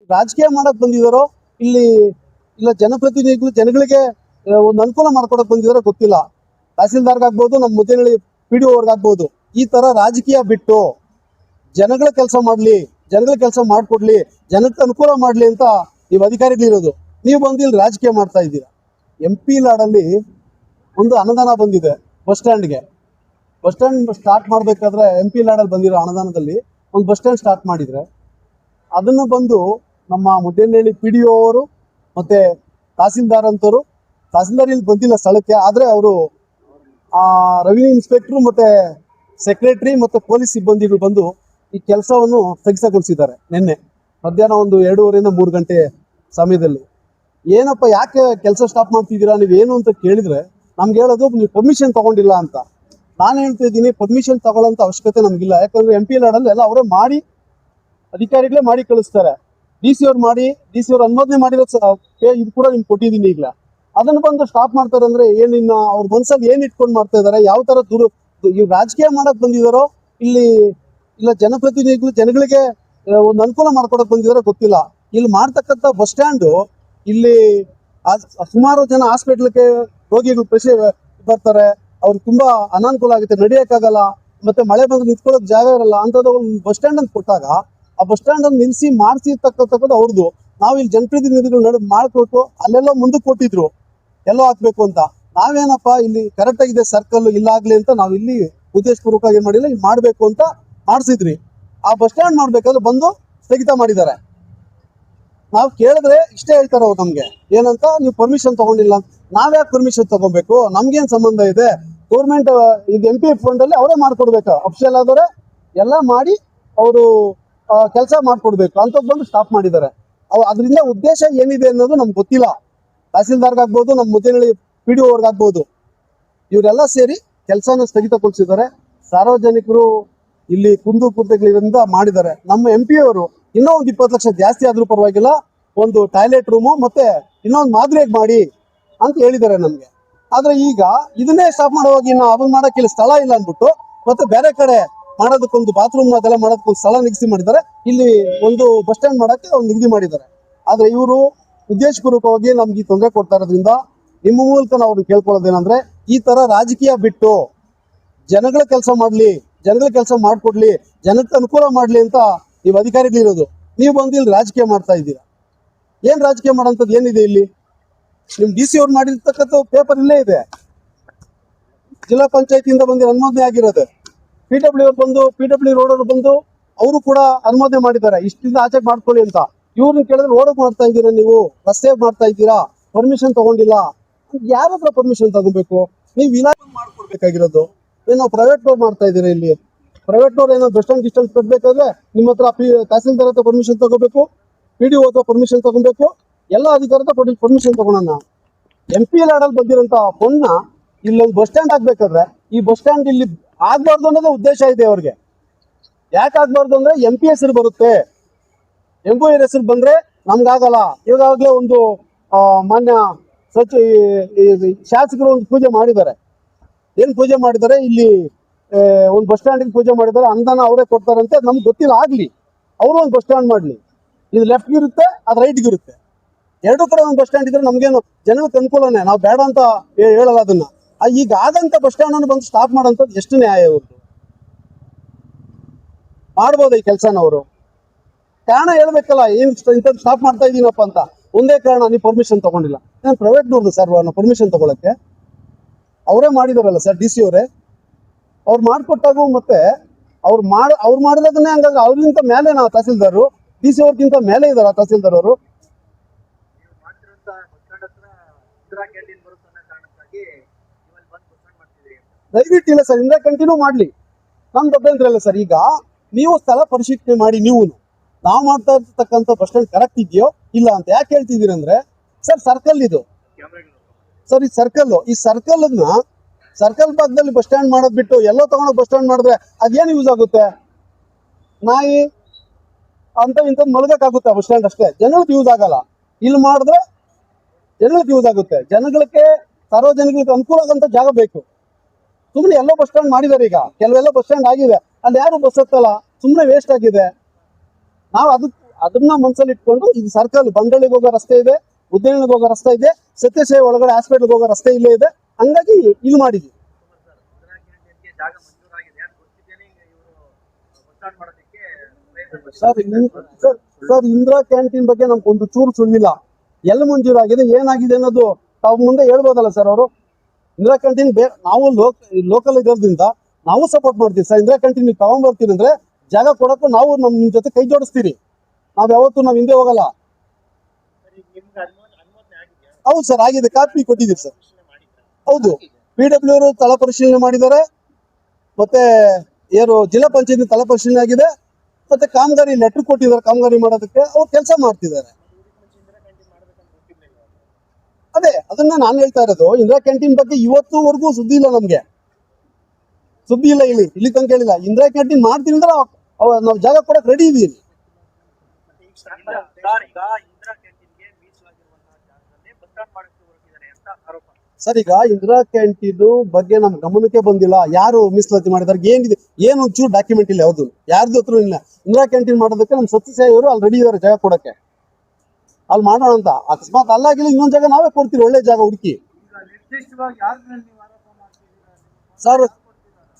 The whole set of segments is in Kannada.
ರಾಜಕೀಯ ಮಾಡಕ್ ಬಂದಿದಾರೋ ಇಲ್ಲಿ ಇಲ್ಲ ಜನಪ್ರತಿನಿಧಿಗಳು ಜನಗಳಿಗೆ ಒಂದು ಅನುಕೂಲ ಮಾಡ್ಕೊಡಕ್ ಬಂದಿದಾರೋ ಗೊತ್ತಿಲ್ಲ. ತಹಸೀಲ್ದಾರ್ಗಾಗ್ಬೋದು, ನಮ್ಮ ಮುದ್ದೇನಹಳ್ಳಿ PDO ಅವ್ರಿಗಾಗ್ಬೋದು, ಈ ತರ ರಾಜಕೀಯ ಬಿಟ್ಟು ಜನಗಳ ಕೆಲಸ ಮಾಡ್ಲಿ, ಜನಗಳ ಕೆಲಸ ಮಾಡ್ಕೊಡ್ಲಿ, ಜನಕ್ಕೆ ಅನುಕೂಲ ಮಾಡ್ಲಿ ಅಂತ ನೀವು ಅಧಿಕಾರಿಗಳಿರೋದು. ನೀವು ಬಂದು ಇಲ್ಲಿ ರಾಜಕೀಯ ಮಾಡ್ತಾ ಇದ್ದೀರಾ. MP ಲಾಡಲ್ಲಿ ಒಂದು ಅನುದಾನ ಬಂದಿದೆ ಬಸ್ ಸ್ಟ್ಯಾಂಡ್ಗೆ. ಬಸ್ ಸ್ಟ್ಯಾಂಡ್ ಸ್ಟಾರ್ಟ್ ಮಾಡ್ಬೇಕಾದ್ರೆ MP ಲಾಡಲ್ಲಿ ಬಂದಿರೋ ಅನುದಾನದಲ್ಲಿ ಒಂದು ಬಸ್ ಸ್ಟ್ಯಾಂಡ್ ಸ್ಟಾರ್ಟ್ ಮಾಡಿದ್ರೆ ಅದನ್ನು ಬಂದು ನಮ್ಮ ಮುದ್ದೇನಹಳ್ಳಿ PDO ಅವರು ಮತ್ತೆ ತಹಸೀಲ್ದಾರ್ ಅಂತವರು, ತಹಸೀಲ್ದಾರ್ ಇಲ್ಲಿ ಬಂದಿಲ್ಲ ಸ್ಥಳಕ್ಕೆ, ಆದ್ರೆ ಅವರು ರೆವಿನ್ಯೂ ಇನ್ಸ್ಪೆಕ್ಟರ್ ಮತ್ತೆ ಸೆಕ್ರೆಟರಿ ಮತ್ತೆ ಪೊಲೀಸ್ ಸಿಬ್ಬಂದಿಗಳು ಬಂದು ಈ ಕೆಲಸವನ್ನು ಸ್ಥಗಿತಗೊಳಿಸಿದ್ದಾರೆ ನಿನ್ನೆ ಮಧ್ಯಾಹ್ನ ಒಂದು 2:30 3 ಗಂಟೆ ಸಮಯದಲ್ಲಿ. ಏನಪ್ಪ ಯಾಕೆ ಕೆಲಸ ಸ್ಟಾಪ್ ಮಾಡ್ತಿದ್ದೀರಾ ನೀವೇನು ಅಂತ ಕೇಳಿದ್ರೆ ನಮ್ಗೆ ಹೇಳೋದು ನೀವು ಪರ್ಮಿಷನ್ ತಗೊಂಡಿಲ್ಲ ಅಂತ. ನಾನು ಹೇಳ್ತಾ ಇದ್ದೀನಿ, ಪರ್ಮಿಷನ್ ತಗೊಳ್ಳೋಂಥ ಅವಶ್ಯಕತೆ ನಮಗಿಲ್ಲ. ಯಾಕಂದ್ರೆ MP ಲಾಡಲ್ಲಿ ಎಲ್ಲ ಅವರೇ ಮಾಡಿ, ಅಧಿಕಾರಿಗಳೇ ಮಾಡಿ ಕಳಿಸ್ತಾರೆ. DC ಅವ್ರು ಮಾಡಿ, DC ಅವ್ರು ಅನುಮೋದನೆ ಮಾಡಿರೋ ಇದು ಕೂಡ ನಿಮ್ಗೆ ಕೊಟ್ಟಿದ್ದೀನಿ. ಈಗಲೇ ಅದನ್ನು ಬಂದು ಸ್ಟಾಪ್ ಮಾಡ್ತಾರೆ ಅಂದ್ರೆ ಏನಿನ್ನ ಅವ್ರ ಮನ್ಸಲ್ಲಿ ಏನ್ ಇಟ್ಕೊಂಡು ಮಾಡ್ತಾ ಇದಾರೆ, ಯಾವ ತರ ಇವ್ ರಾಜಕೀಯ ಮಾಡಕ್ ಬಂದಿದಾರೋ ಇಲ್ಲಿ ಇಲ್ಲ ಜನಪ್ರತಿನಿಧಿಗಳು ಜನಗಳಿಗೆ ಒಂದು ಅನುಕೂಲ ಮಾಡ್ಕೊಡಕ್ ಬಂದಿದಾರೋ ಗೊತ್ತಿಲ್ಲ. ಇಲ್ಲಿ ಮಾಡ್ತಕ್ಕಂಥ ಬಸ್ ಸ್ಟ್ಯಾಂಡು ಇಲ್ಲಿ ಸುಮಾರು ಜನ ಹಾಸ್ಪಿಟ್ಲ್ಗೆ ರೋಗಿಗಳು ಬರ್ತಾರೆ, ಅವ್ರಿಗೆ ತುಂಬಾ ಅನಾನುಕೂಲ ಆಗುತ್ತೆ, ನಡೆಯಕ್ಕಾಗಲ್ಲ, ಮತ್ತೆ ಮಳೆ ಬಂದ್ರೆ ನಿಂತ್ಕೊಳ್ಳೋಕೆ ಜಾಗ ಇರಲ್ಲ. ಅಂತದ್ದು ಒಂದು ಬಸ್ ಸ್ಟ್ಯಾಂಡ್ ಅಂತ ಕೊಟ್ಟಾಗ ಆ ಬಸ್ ಸ್ಟ್ಯಾಂಡ್ ಅನ್ನು ನಿಲ್ಸಿ ಮಾಡಿಸಿರ್ತಕ್ಕಂಥದ್ದು ಅವ್ರದ್ದು. ನಾವು ಇಲ್ಲಿ ಜನಪ್ರತಿನಿಧಿಗಳು ಮಾಡ್ಕೊಟ್ಟು ಅಲ್ಲೆಲ್ಲೋ ಮುಂದಕ್ಕೆ ಕೊಟ್ಟಿದ್ರು ಎಲ್ಲೋ ಹಾಕ್ಬೇಕು ಅಂತ. ನಾವೇನಪ್ಪ ಇಲ್ಲಿ ಕರೆಕ್ಟ್ ಆಗಿದೆ ಸರ್ಕಲ್ ಇಲ್ಲಾಗ್ಲಿ ಅಂತ ನಾವು ಇಲ್ಲಿ ಉದ್ದೇಶಪೂರ್ವಕವಾಗಿ ಮಾಡಿಲ್ಲ, ಇಲ್ಲಿ ಮಾಡ್ಬೇಕು ಅಂತ ಮಾಡಿಸಿದ್ರಿ. ಆ ಬಸ್ ಸ್ಟ್ಯಾಂಡ್ ಮಾಡ್ಬೇಕಾದ್ರೆ ಬಂದು ಸ್ಥಗಿತ ಮಾಡಿದ್ದಾರೆ. ನಾವು ಕೇಳಿದ್ರೆ ಇಷ್ಟೇ ಹೇಳ್ತಾರೆ ಅವ್ರು ನಮ್ಗೆ, ಏನಂತ ನೀವು ಪರ್ಮಿಷನ್ ತಗೊಂಡಿಲ್ಲ ಅಂತ. ನಾವ್ಯಾಕೆ ಪರ್ಮಿಷನ್ ತಗೋಬೇಕು, ನಮ್ಗೇನ್ ಸಂಬಂಧ ಇದೆ? ಗೌರ್ಮೆಂಟ್ ಇದು MP ಫಂಡ್ ಅಲ್ಲಿ ಅವರೇ ಮಾಡ್ಕೊಡ್ಬೇಕು, ಅಫಿಷಿಯಲ್ ಆದವರೇ ಎಲ್ಲ ಮಾಡಿ ಅವರು ಕೆಲಸ ಮಾಡ್ಕೊಡ್ಬೇಕು ಅಂತ ಬಂದು ಸ್ಟಾಪ್ ಮಾಡಿದ್ದಾರೆ. ಅದರಿಂದ ಉದ್ದೇಶ ಏನಿದೆ ಅನ್ನೋದು ನಮ್ಗೆ ಗೊತ್ತಿಲ್ಲ. ತಹಸೀಲ್ದಾರ್ಗಾಗ್ಬೋದು, ನಮ್ಮ ಮುದ್ದೇನಹಳ್ಳಿ PDO ಅವ್ರಿಗಾಗ್ಬೋದು, ಇವರೆಲ್ಲ ಸೇರಿ ಕೆಲಸನ ಸ್ಥಗಿತಗೊಳಿಸಿದ್ದಾರೆ. ಸಾರ್ವಜನಿಕರು ಇಲ್ಲಿ ಕುಂದುಕೊರತೆಗಳಿಂದ ಮಾಡಿದ್ದಾರೆ. ನಮ್ಮ MP ಅವರು ಇನ್ನೂ ಒಂದು 20 ಲಕ್ಷ ಜಾಸ್ತಿ ಆದ್ರೂ ಪರವಾಗಿಲ್ಲ, ಒಂದು ಟಾಯ್ಲೆಟ್ ರೂಮು ಮತ್ತೆ ಇನ್ನೊಂದು ಮಾದರಿಯಾಗಿ ಮಾಡಿ ಅಂತ ಹೇಳಿದ್ದಾರೆ ನಮ್ಗೆ. ಆದ್ರೆ ಈಗ ಇದನ್ನೇ ಸ್ಟಾಪ್ ಮಾಡುವಾಗ ಇನ್ನು ಅದನ್ನ ಮಾಡಕ್ಕೆ ಇಲ್ಲಿ ಸ್ಥಳ ಇಲ್ಲ ಅಂದ್ಬಿಟ್ಟು ಮತ್ತೆ ಬೇರೆ ಕಡೆ ಮಾಡೋದಕ್ಕೊಂದು ಬಾತ್ರೂಮ್ ಅದೆಲ್ಲ ಮಾಡೋದಕ್ಕೊಂದು ಸ್ಥಳ ನಿಗದಿ ಮಾಡಿದ್ದಾರೆ. ಇಲ್ಲಿ ಒಂದು ಬಸ್ ಸ್ಟ್ಯಾಂಡ್ ಮಾಡಕ್ಕೆ ಒಂದು ನಿಗದಿ ಮಾಡಿದ್ದಾರೆ. ಆದ್ರೆ ಇವರು ಉದ್ದೇಶಪೂರ್ವಕವಾಗಿ ನಮ್ಗೆ ಈ ತೊಂದರೆ ಕೊಡ್ತಾ ಇರೋದ್ರಿಂದ ನಿಮ್ಮ ಮೂಲಕ ನಾವು ಅವ್ರನ್ನ ಕೇಳ್ಕೊಳ್ಳೋದೇನಂದ್ರೆ, ಈ ತರ ರಾಜಕೀಯ ಬಿಟ್ಟು ಜನಗಳ ಕೆಲಸ ಮಾಡ್ಲಿ, ಜನಗಳ ಕೆಲಸ ಮಾಡ್ಕೊಡ್ಲಿ, ಜನಕ್ಕೆ ಅನುಕೂಲ ಮಾಡ್ಲಿ ಅಂತ ನೀವು ಅಧಿಕಾರಿಗಳಿರೋದು. ನೀವು ಬಂದು ಇಲ್ಲಿ ರಾಜಕೀಯ ಮಾಡ್ತಾ ಇದ್ದೀರಾ. ಏನ್ ರಾಜಕೀಯ ಮಾಡೋಂಥದ್ದು ಏನಿದೆ ಇಲ್ಲಿ? ನಿಮ್ DC ಅವ್ರು ಮಾಡಿರ್ತಕ್ಕಂಥ ಪೇಪರ್ ಇಲ್ಲೇ ಇದೆ, ಜಿಲ್ಲಾ ಪಂಚಾಯತಿಯಿಂದ ಬಂದು ಅನುಮೋದನೆ ಆಗಿರೋದು. PW ಅವ್ರು ಬಂದು, PW ರೋಡ್ ಅವರು ಬಂದು ಅವರು ಕೂಡ ಅನುಮೋದನೆ ಮಾಡಿದ್ದಾರೆ, ಇಷ್ಟಿಂದ ಆಚೆ ಮಾಡ್ಕೊಳ್ಳಿ ಅಂತ. ಇವ್ರನ್ನ ಕೇಳಿದ್ರೆ ರೋಡ್ ಮಾಡ್ತಾ ಇದ್ದೀರಾ, ನೀವು ರಸ್ತೆ ಮಾಡ್ತಾ ಇದ್ದೀರಾ, ಪರ್ಮಿಷನ್ ತಗೊಂಡಿಲ್ಲ. ಯಾರ ಹತ್ರ ಪರ್ಮಿಷನ್ ತಗೋಬೇಕು? ನೀವು ಇಲಾಖೆ ಮಾಡ್ಕೊಡ್ಬೇಕಾಗಿರೋದು. ಏನೋ ಪ್ರೈವೇಟ್ ರೋಡ್ ಮಾಡ್ತಾ ಇದ್ದೀರಾ. ಇಲ್ಲಿ ಪ್ರೈವೇಟ್ ರೋಡ್ ಏನೋ ಡಿಸ್ಟೆನ್ಸ್ ಕಟ್ಬೇಕಾದ್ರೆ ನಿಮ್ಮ ಹತ್ರ ತಹಸೀಲ್ದಾರ್ ಹತ್ರ ಪರ್ಮಿಷನ್ ತಗೋಬೇಕು, PDO ಹತ್ರ ಪರ್ಮಿಷನ್ ತಗೋಬೇಕು, ಎಲ್ಲ ಅಧಿಕಾರದ ಪರ್ಮಿಷನ್ ತಗೊಳೋಣ. MP ಲಾಡಲ್ಲಿ ಬಂದಿರೋಂಥ ಫಂಡ್ನ ಇಲ್ಲೊಂದು ಬಸ್ ಸ್ಟ್ಯಾಂಡ್ ಆಗ್ಬೇಕಾದ್ರೆ ಈ ಬಸ್ ಸ್ಟ್ಯಾಂಡ್ ಇಲ್ಲಿ ಆಗ್ಬಾರ್ದು ಅನ್ನೋದೇ ಉದ್ದೇಶ ಇದೆ ಅವ್ರಿಗೆ. ಯಾಕೆ ಆಗ್ಬಾರ್ದು ಅಂದ್ರೆ MP ಹೆಸರು ಬರುತ್ತೆ, MP ಹೆಸರು ಬಂದ್ರೆ ನಮ್ಗಾಗಲ್ಲ. ಇವಾಗಲೇ ಒಂದು ಮಾನ್ಯ ಶಾಸಕರು ಒಂದು ಪೂಜೆ ಮಾಡಿದ್ದಾರೆ. ಏನ್ ಪೂಜೆ ಮಾಡಿದ್ದಾರೆ? ಇಲ್ಲಿ ಒಂದು ಬಸ್ ಸ್ಟ್ಯಾಂಡ್ ಪೂಜೆ ಮಾಡಿದ್ದಾರೆ, ಅನುದಾನ ಅವರೇ ಕೊಡ್ತಾರಂತೆ. ನಮ್ಗೆ ಗೊತ್ತಿಲ್ಲ, ಆಗ್ಲಿ, ಅವರು ಒಂದು ಬಸ್ ಸ್ಟ್ಯಾಂಡ್ ಮಾಡ್ಲಿ. ಇದು ಲೆಫ್ಟ್ ಇರುತ್ತೆ, ಅದು ರೈಟ್ ಇರುತ್ತೆ, ಎರಡು ಕಡೆ ಒಂದು ಬಸ್ ಸ್ಟ್ಯಾಂಡ್ ಇದ್ರೆ ನಮ್ಗೇನು ಜನಕ್ಕೆ ಅನುಕೂಲನೇ, ನಾವು ಬೇಡ ಅಂತ ಹೇಳಲ್ಲ ಅದನ್ನ. ಈಗ ಆಗಂತ ಬಸ್ ಸ್ಟ್ಯಾಂಡ್ ಅನ್ನು ಬಂದು ಸ್ಟಾಪ್ ಮಾಡೋಂಥದ್ದು ಎಷ್ಟು ನ್ಯಾಯ? ಅವ್ರದ್ದು ಮಾಡ್ಬೋದು ಈ ಕೆಲಸನ. ಅವರು ಕಾರಣ ಹೇಳ್ಬೇಕಲ್ಲ, ಏನ್ ಇಂಥದ್ದು ಸ್ಟಾಪ್ ಮಾಡ್ತಾ ಇದೀನಪ್ಪ ಅಂತ. ಒಂದೇ ಕಾರಣ, ನೀವು ಪರ್ಮಿಷನ್ ತಗೊಂಡಿಲ್ಲ. ನಾನು ಪ್ರೈವೇಟ್ ನೋಡ್ದು ಸರ್ ಪರ್ಮಿಷನ್ ತಗೊಳಕ್ಕೆ ಅವರೇ ಮಾಡಿದಾರಲ್ಲ ಸರ್, DC ಅವರೇ. ಅವ್ರು ಮಾಡ್ಕೊಟ್ಟಾಗೂ ಮತ್ತೆ ಅವ್ರು ಮಾಡಿರೋದನ್ನೇ ಹಂಗಾದ್ರೆ ಅವ್ರಿಗಿಂತ ಮೇಲೆ ನಾವು ತಹಸೀಲ್ದಾರು, DC ಅವ್ರಿಗಿಂತ ಮೇಲೆ ಇದಾರ ತಹಸೀಲ್ದಾರ್ ಅವರು. ದಯವಿಟ್ಟು ಇಲ್ಲ ಸರ್, ಇಂದ ಕಂಟಿನ್ಯೂ ಮಾಡ್ಲಿ, ನಮ್ದು ಅಭ್ಯಂತರ ಇಲ್ಲ ಸರ್. ಈಗ ನೀವು ಸ್ಥಳ ಪರಿಶೀಲನೆ ಮಾಡಿ, ನಾವು ಮಾಡ್ತಾ ಇರ್ತಕ್ಕಂಥ ಬಸ್ ಸ್ಟ್ಯಾಂಡ್ ಕರೆಕ್ಟ್ ಇದೆಯೋ ಇಲ್ಲ ಅಂತ ಯಾಕೆ ಹೇಳ್ತಿದ್ದೀರಿ ಅಂದ್ರೆ, ಸರ್ ಸರ್ಕಲ್ ಇದು ಸರ್, ಈ ಸರ್ಕಲ್ ಭಾಗದಲ್ಲಿ ಬಸ್ ಸ್ಟ್ಯಾಂಡ್ ಮಾಡೋದ್ ಬಿಟ್ಟು ಎಲ್ಲೋ ತಗೊಂಡೋಗಿ ಬಸ್ ಸ್ಟ್ಯಾಂಡ್ ಮಾಡಿದ್ರೆ ಅದೇನು ಯೂಸ್ ಆಗುತ್ತೆ? ನಾಯಿ ಅಂತ ಇಂಥದ್ದು ಮಲಗಕ್ಕಾಗುತ್ತೆ ಬಸ್ ಸ್ಟ್ಯಾಂಡ್ ಅಷ್ಟೇ, ಜನಗಳಿಗೆ ಯೂಸ್ ಆಗಲ್ಲ. ಇಲ್ಲಿ ಮಾಡಿದ್ರೆ ಜನಗಳಿಗೆ ಯೂಸ್ ಆಗುತ್ತೆ, ಜನಗಳಿಗೆ ಸಾರ್ವಜನಿಕರಿಗೆ ಅನುಕೂಲ ಆಗಂತ ಜಾಗ ಬೇಕು. ಸುಮ್ಮನೆ ಎಲ್ಲೋ ಬಸ್ ಸ್ಟ್ಯಾಂಡ್ ಮಾಡಿದ್ದಾರೆ. ಈಗ ಕೆಲವೆಲ್ಲ ಬಸ್ ಸ್ಟ್ಯಾಂಡ್ ಆಗಿದೆ, ಅಲ್ಲಿ ಯಾರು ಬಸ್ ಹತ್ತಲ್ಲ, ಸುಮ್ಮನೆ ವೇಸ್ಟ್ ಆಗಿದೆ. ನಾವು ಅದನ್ನ ಮನಸ್ಸಲ್ಲಿ ಇಟ್ಕೊಂಡು ಇದು ಸರ್ಕಲ್ ಬಂಡಳಿಗೆ ಹೋಗೋ ರಸ್ತೆ ಇದೆ, ಉದ್ಯಾನಕ್ಕೆ ಹೋಗೋ ರಸ್ತೆ ಇದೆ, ಸತ್ಯಸಾಯಿ ಒಳಗಡೆ ಹಾಸ್ಪಿಟಲ್ಗೆ ಹೋಗೋ ರಸ್ತೆ ಇಲ್ಲೇ ಇದೆ, ಹಂಗಾಗಿ ಇಲ್ಲಿ ಮಾಡಿದ್ವಿ. ಸರ್ ಸರ್ ಇಂದಿರಾ ಕ್ಯಾಂಟೀನ್ ಬಗ್ಗೆ ನಮ್ಗೆ ಒಂದು ಚೂರು ಸುಳ್ಳಿಲ್ಲ. ಎಲ್ಲಿ ಮಂಜೂರಾಗಿದೆ ಏನಾಗಿದೆ ಅನ್ನೋದು ತಾವು ಮುಂದೆ ಹೇಳ್ಬೋದಲ್ಲ ಸರ್ ಅವರು. ಇಂದಿರಾ ಕ್ಯಾಂಟೀನ್ ನಾವು ಲೋಕಲ್ ಇರೋದ್ರಿಂದ ನಾವು ಸಪೋರ್ಟ್ ಮಾಡ್ತೀವಿ ಸರ್. ಇಂದಿರಾ ಕ್ಯಾಂಟೀನ್ ನೀವು ತಗೊಂಡ್ಬರ್ತೀರಿ ಅಂದ್ರೆ ಜಾಗ ಕೊಡಕ್ಕೂ ನಾವು ನಿಮ್ ಜೊತೆ ಕೈ ಜೋಡಿಸ್ತೀರಿ. ನಾವ್ ಯಾವತ್ತೂ ನಾವ್ ಹಿಂದೆ ಹೋಗಲ್ಲ. ಹೌದು ಸರ್, ಆಗಿದೆ, ಕಾಪಿ ಕೊಟ್ಟಿದ್ದೀವಿ ಸರ್. ಹೌದು, PW ಅವರು ತಳ ಪರಿಶೀಲನೆ ಮಾಡಿದ್ದಾರೆ, ಮತ್ತೆ ಏನು ಜಿಲ್ಲಾ ಪಂಚಾಯತ್ ತಳ ಪರಿಶೀಲನೆ ಆಗಿದೆ, ಮತ್ತೆ ಕಾಮಗಾರಿ ಲೆಟರ್ ಕೊಟ್ಟಿದ್ದಾರೆ ಕಾಮಗಾರಿ ಮಾಡೋದಕ್ಕೆ. ಅವ್ರು ಕೆಲಸ ಮಾಡ್ತಿದ್ದಾರೆ. ಅದೇ ಅದನ್ನ ನಾನು ಹೇಳ್ತಾ ಇರೋದು. ಇಂದಿರಾ ಕ್ಯಾಂಟೀನ್ ಬಗ್ಗೆ ಇವತ್ತುವರೆಗೂ ಸುದ್ದಿ ಇಲ್ಲ, ನಮ್ಗೆ ಸುದ್ದಿ ಇಲ್ಲ. ಇಲ್ಲಿ ತನಕ ಹೇಳಿಲ್ಲ. ಇಂದಿರಾ ಕ್ಯಾಂಟೀನ್ ಮಾಡ್ತೀನಿ ಅಂದ್ರೆ ನಾವು ಜಾಗ ಕೊಡಕ್ ರೆಡಿ ಇದೀವಿ. ಸರ್, ಈಗ ಇಂದಿರಾ ಕ್ಯಾಂಟೀನ್ ಬಗ್ಗೆ ನಮ್ ಗಮನಕ್ಕೆ ಬಂದಿಲ್ಲ. ಯಾರು ಮೀಸಲಾತಿ ಮಾಡಿದಾರೆ, ಏನಿದೆ, ಏನು ಒಂಚೂರು ಡಾಕ್ಯುಮೆಂಟ್ ಇಲ್ಲ, ಯಾವ್ದು ಯಾರ್ದು ಹತ್ರ ಇಲ್ಲ. ಇಂದಿರಾ ಕ್ಯಾಂಟೀನ್ ಮಾಡೋದಕ್ಕೆ ನಮ್ ಸತ್ಯಸಾಯಿ ಅವರು ಅಲ್ಲಿ ರೆಡಿ ಇದಾರೆ ಜಾಗ ಕೊಡಕ್ಕೆ. ಅಲ್ಲಿ ಮಾಡೋಣ ಅಂತ. ಅಕಸ್ಮಾತ್ ಅಲ್ಲಾಗಿಲ್ಲ ಇನ್ನೊಂದ್ ಜಾಗ ನಾವೇ ಕೊಡ್ತೀವಿ, ಒಳ್ಳೆ ಜಾಗ ಹುಡುಕಿ.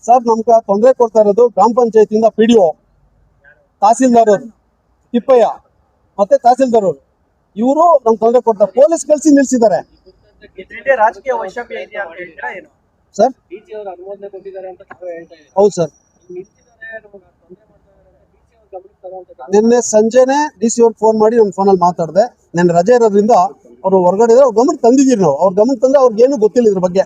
ಸರ್ ನಮ್ಗೆ ತೊಂದರೆ ಕೊಡ್ತಾ ಇರೋದು ಗ್ರಾಮ ಪಂಚಾಯತಿಯಿಂದ PDO, ತಹಸೀಲ್ದಾರ್ ಅವರು ತಿಪ್ಪಯ್ಯ ಮತ್ತೆ ತಹಸೀಲ್ದಾರ್ ಅವರು, ಇವರು ನಮ್ಗೆ ತೊಂದರೆ ಕೊಡ್ತಾರೆ. ಪೊಲೀಸ್ ಕಳಿಸಿ ನಿಲ್ಸಿದ್ದಾರೆ ರಾಜಕೀಯ ವೈಷಮ್ಯ ಇದೆಯಾ ಅಂತ ಹೇಳ್ತೀರಾ ಏನು ಸರ್? ಹೌದು ಸರ್, ನಿನ್ನೆ ಸಂಜೆನೆ DC ಅವ್ರಿಗೆ ಫೋನ್ ಮಾಡಿ ನನ್ನ ಫೋನಲ್ಲಿ ಮಾತಾಡಿದೆ. ನಾನು ರಜೆ ಇರೋದ್ರಿಂದ ಅವರು ಹೊರಗಡೆ ಇದ್ರೆ ಅವ್ರ ಗಮನ ತಂದಿದ್ದೀರಿ ನಾವು. ಅವ್ರ ಗಮನ ತಂದ್ರೆ ಅವ್ರಿಗೆ ಏನು ಗೊತ್ತಿಲ್ಲ ಇದ್ರ ಬಗ್ಗೆ.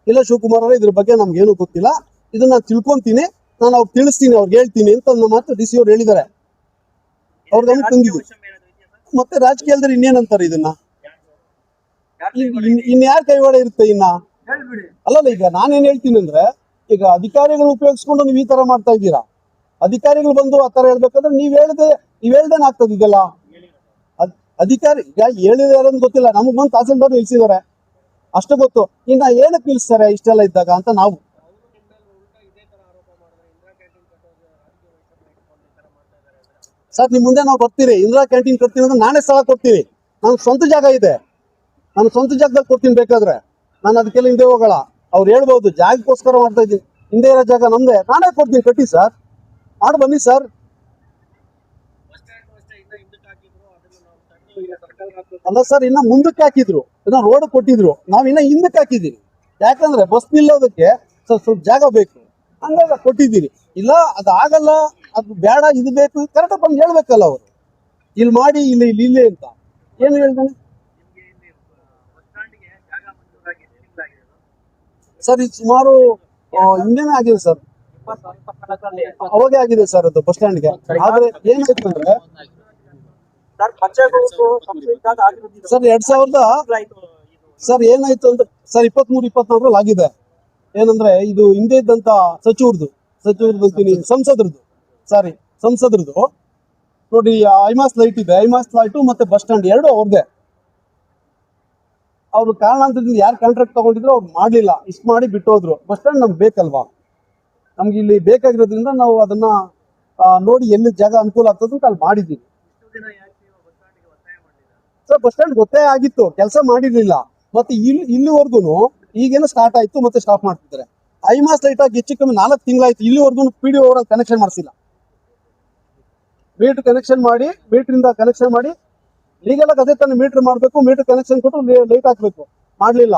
ಇಲ್ಲ ಶಿವಕುಮಾರ್ ಅವರೇ, ಇದ್ರ ಬಗ್ಗೆ ನಮ್ಗೆ ಏನು ಗೊತ್ತಿಲ್ಲ, ಇದನ್ನ ನಾನು ತಿಳ್ಕೊಂತೀನಿ, ನಾನು ಅವ್ರಿಗೆ ತಿಳಿಸ್ತೀನಿ, ಅವ್ರಿಗೆ ಹೇಳ್ತೀನಿ ಅಂತ ನನ್ನ ಮಾತು DC ಅವ್ರು ಹೇಳಿದ್ದಾರೆ. ಅವ್ರ ಗಮನ ತಂದಿದ್ದೀವಿ. ಮತ್ತೆ ರಾಜಕೀಯದಲ್ಲಿ ಇನ್ನೇನಂತಾರೆ ಇದನ್ನ? ಇನ್ಯಾರ ಕೈವಾಡ ಇರುತ್ತೆ ಇನ್ನ? ಅಲ್ಲಲ್ಲ, ಈಗ ನಾನೇನ್ ಹೇಳ್ತೀನಿ ಅಂದ್ರೆ, ಈಗ ಅಧಿಕಾರಿಗಳು ಉಪಯೋಗಿಸ್ಕೊಂಡು ನೀವು ಈ ತರ ಮಾಡ್ತಾ ಇದ್ದೀರಾ. ಅಧಿಕಾರಿಗಳು ಬಂದು ಆ ತರ ಹೇಳ್ಬೇಕಂದ್ರೆ ನೀವ್ ಹೇಳ್ದೇನೆ ಆಗ್ತದೆ ಇದೆಲ್ಲ. ಅಧಿಕಾರಿ ಈಗ ಹೇಳಿದ ಯಾರನ್ನು ಗೊತ್ತಿಲ್ಲ, ನಮಗ್ ಬಂದು ತಹಸೀಲ್ದಾರ್ ನಿಲ್ಸಿದ್ದಾರೆ ಅಷ್ಟು ಗೊತ್ತು. ಇನ್ನ ಏನಕ್ಕೆ ನಿಲ್ಸ್ತಾರೆ ಇಷ್ಟೆಲ್ಲ ಇದ್ದಾಗ ಅಂತ ನಾವು. ಸರ್, ನಿಮ್ ಮುಂದೆ ನಾವು ಬರ್ತೀರಿ. ಇಂದಿರಾ ಕ್ಯಾಂಟೀನ್ ಕೊಡ್ತೀನಿ ಅಂದ್ರೆ ನಾನೇ ಸ್ಥಳ ಕೊಡ್ತೀನಿ. ನನ್ ಸ್ವಂತ ಜಾಗ ಇದೆ, ನಾನು ಸ್ವಂತ ಜಾಗದಲ್ಲಿ ಕೊಡ್ತೀನಿ. ಬೇಕಾದ್ರೆ ನಾನು ಅದಕ್ಕೆಲ್ಲ ಹಿಂದೆ ಹೋಗಲ್ಲ. ಅವ್ರು ಹೇಳ್ಬೋದು ಜಾಗಕ್ಕೋಸ್ಕರ ಮಾಡ್ತಾ ಇದ್ದೀನಿ, ಹಿಂದೆ ಇರೋ ಜಾಗ ನಮ್ದೆ, ನಾನೇ ಕೊಡ್ತೀನಿ, ಕಟ್ಟಿ ಸರ್, ಮಾಡಿ ಬನ್ನಿ ಸರ್. ಅಲ್ಲ ಸರ್, ಇನ್ನ ಮುಂದಕ್ಕೆ ಹಾಕಿದ್ರು, ಇನ್ನ ರೋಡ್ ಕೊಟ್ಟಿದ್ರು, ನಾವ್ ಇನ್ನ ಹಿಂದಕ್ಕೆ ಹಾಕಿದೀವಿ. ಯಾಕಂದ್ರೆ ಬಸ್ ನಿಲ್ಲೋದಕ್ಕೆ ಸ್ವಲ್ಪ ಜಾಗ ಬೇಕು, ಹಂಗಾಗ ಕೊಟ್ಟಿದ್ದೀರಿ. ಇಲ್ಲ ಅದಾಗಲ್ಲ, ಅದು ಬೇಡ, ಇದು ಬೇಕು, ಕರೆಕ್ಟ್ ಬಂದು ಹೇಳ್ಬೇಕಲ್ಲ ಅವರು. ಇಲ್ಲಿ ಮಾಡಿ, ಇಲ್ಲಿ ಅಂತ ಏನು ಹೇಳ್ತಾನೆ ಸರ್? ಇದು ಸುಮಾರು ಇನ್ನೇನೆ ಆಗಿದೆ ಸರ್, ಅವಾಗೇ ಆಗಿದೆ ಸರ್ ಅದು ಬಸ್ ಸ್ಟ್ಯಾಂಡ್ಗೆ. ಆದ್ರೆ ಏನಾಯ್ತು ಅಂದ್ರೆ ಸರ್ 2000 ಸರ್ ಏನಾಯ್ತು ಅಂದ್ರೆ ಸರ್ 23-24 ಆಗಿದೆ. ಏನಂದ್ರೆ ಇದು ಹಿಂದೆ ಇದ್ದಂತ ಸಚಿವರದು ಅಂತೀನಿ, ಸಂಸದ್ರದ್ದು ನೋಡಿ, ಐಮಾಸ್ ಲೈಟ್ ಇದೆ, ಐಮಾಸ್ ಲೈಟು ಮತ್ತೆ ಬಸ್ ಸ್ಟ್ಯಾಂಡ್ ಎರಡು ಅವ್ರದೇ. ಅವ್ರು ಕಾರಣಾಂತರದಿಂದ ಯಾರು ಕಾಂಟ್ರಾಕ್ಟ್ ತಗೊಂಡಿದ್ರು ಅವ್ರು ಮಾಡ್ಲಿಲ್ಲ, ಇಷ್ಟು ಮಾಡಿ ಬಿಟ್ಟು ಹೋದ್ರು. ಬಸ್ ಸ್ಟ್ಯಾಂಡ್ ನಮ್ಗೆ ಬೇಕಲ್ವಾ, ನಮ್ಗೆ ಇಲ್ಲಿ ಬೇಕಾಗಿರೋದ್ರಿಂದ ನಾವು ಅದನ್ನ ನೋಡಿ ಎಲ್ಲಿ ಜಾಗ ಅನುಕೂಲ ಆಗ್ತದೆ ಅಂತ ಅಲ್ಲಿ ಮಾಡಿದ್ದೀವಿ. ಸರ್ ಬಸ್ ಸ್ಟ್ಯಾಂಡ್ ಗೊತ್ತೇ ಆಗಿತ್ತು, ಕೆಲಸ ಮಾಡಿರ್ಲಿಲ್ಲ. ಮತ್ತೆ ಇಲ್ಲಿವರೆಗೂ ಈಗೇನೋ ಸ್ಟಾರ್ಟ್ ಆಯ್ತು, ಮತ್ತೆ ಸ್ಟಾಪ್ ಮಾಡ್ತಿದ್ದಾರೆ. ಐಮಾಸ್ ಲೈಟ್ ಆಗಿ ಹೆಚ್ಚು ಕಮ್ಮಿ 4 ತಿಂಗಳಾಯ್ತು, ಇಲ್ಲಿವರೆಗೂ PDO ಅವರಲ್ಲಿ ಕನೆಕ್ಷನ್ ಮಾಡಿಸಿಲ್ಲ. ಮೀಟರ್ ಕನೆಕ್ಷನ್ ಮಾಡಿ, ಮೀಟರಿಂದ ಕನೆಕ್ಷನ್ ಮಾಡಿ, ಈಗೆಲ್ಲ ಅದೇ ತಾನೇ ಮೀಟರ್ ಮಾಡಬೇಕು, ಮೀಟರ್ ಕನೆಕ್ಷನ್ ಕೊಟ್ಟು ಲೈಟ್ ಹಾಕ್ಬೇಕು, ಮಾಡ್ಲಿಲ್ಲ.